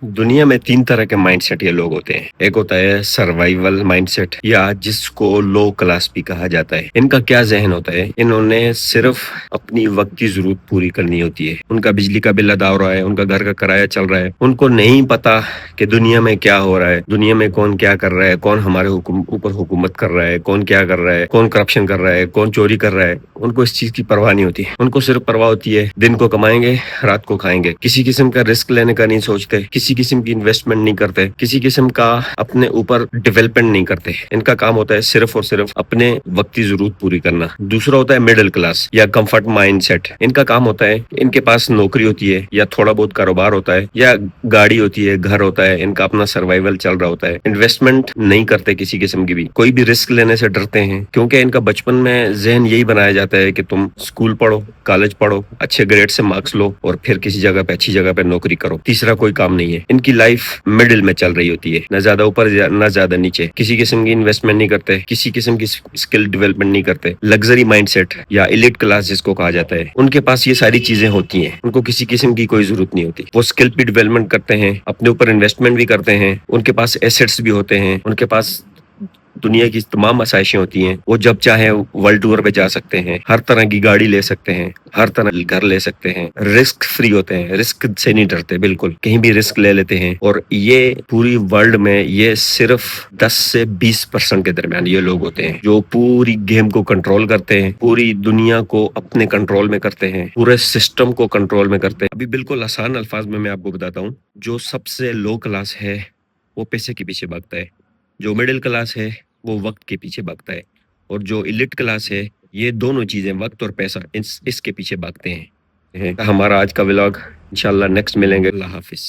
दुनिया में 3 तरह के माइंडसेट ये लोग होते हैं। एक होता है सर्वाइवल माइंडसेट या जिसको लो क्लास भी कहा जाता है। इनका क्या ज़हन होता है, इन्होंने सिर्फ अपनी वक्त की ज़रूरत पूरी करनी होती है। उनका बिजली का बिल अदा हो रहा है, उनका घर का किराया चल रहा है। उनको नहीं पता कि दुनिया में क्या हो रहा है, दुनिया में कौन क्या कर रहा है, कौन हमारे ऊपर हुकूमत कर रहा है, कौन क्या कर रहा है, कौन करप्शन कर रहा है, कौन चोरी कर रहा है। उनको इस चीज़ की परवाह नहीं होती। उनको सिर्फ परवाह होती है दिन को कमाएंगे, रात को खाएंगे। किसी किस्म का रिस्क लेने का नहीं सोचते, किसी किस्म की इन्वेस्टमेंट नहीं करते, किसी किस्म का अपने ऊपर डेवलपमेंट नहीं करते। इनका काम होता है सिर्फ और सिर्फ अपने वक्ती जरूरत पूरी करना। दूसरा होता है मिडिल क्लास या कंफर्ट माइंडसेट। इनका काम होता है, इनके पास नौकरी होती है या थोड़ा बहुत कारोबार होता है या गाड़ी होती है, घर होता है, इनका अपना सर्वाइवल चल रहा होता है। इन्वेस्टमेंट नहीं करते किसी किस्म की भी, कोई भी रिस्क लेने से डरते हैं क्योंकि इनका बचपन में जहन यही बनाया जाता है कि तुम स्कूल पढ़ो, कॉलेज पढ़ो, अच्छे ग्रेड से मार्क्स लो और फिर किसी जगह पे अच्छी जगह पे नौकरी करो। तीसरा कोई काम नहीं है। इनकी लाइफ मिडिल में चल रही होती है, न ज्यादा ऊपर न ज्यादा नीचे। किसी किस्म की इन्वेस्टमेंट नहीं करते, किसी किस्म की स्किल डेवलपमेंट नहीं करते। लग्जरी माइंडसेट या एलिट क्लास जिसको कहा जाता है, उनके पास ये सारी चीजें होती हैं, उनको किसी किस्म की कोई जरूरत नहीं होती। वो स्किल भी डेवलपमेंट करते हैं, अपने ऊपर इन्वेस्टमेंट भी करते हैं, उनके पास एसेट्स भी होते हैं, उनके पास दुनिया की तमाम आसाइशें होती हैं। वो जब चाहे वर्ल्ड टूर पे जा सकते हैं, हर तरह की गाड़ी ले सकते हैं, हर तरह घर ले सकते हैं, रिस्क फ्री होते हैं, रिस्क से नहीं डरते, बिल्कुल कहीं भी रिस्क ले लेते हैं। और ये पूरी वर्ल्ड में ये सिर्फ 10 से 20% के दरमियान ये लोग होते हैं जो पूरी गेम को कंट्रोल करते हैं, पूरी दुनिया को अपने कंट्रोल में करते हैं, पूरे सिस्टम को कंट्रोल में करते हैं। अभी बिल्कुल आसान अल्फाज में मैं आपको बताता हूँ, जो सबसे लो क्लास है वो पैसे के पीछे भागता है, जो मिडिल क्लास है वो वक्त के पीछे भागता है, और जो इलिट क्लास है ये दोनों चीजें, वक्त और पैसा, इसके पीछे भागते हैं। हमारा आज का व्लॉग, इंशाल्लाह नेक्स्ट मिलेंगे। अल्लाह हाफिज।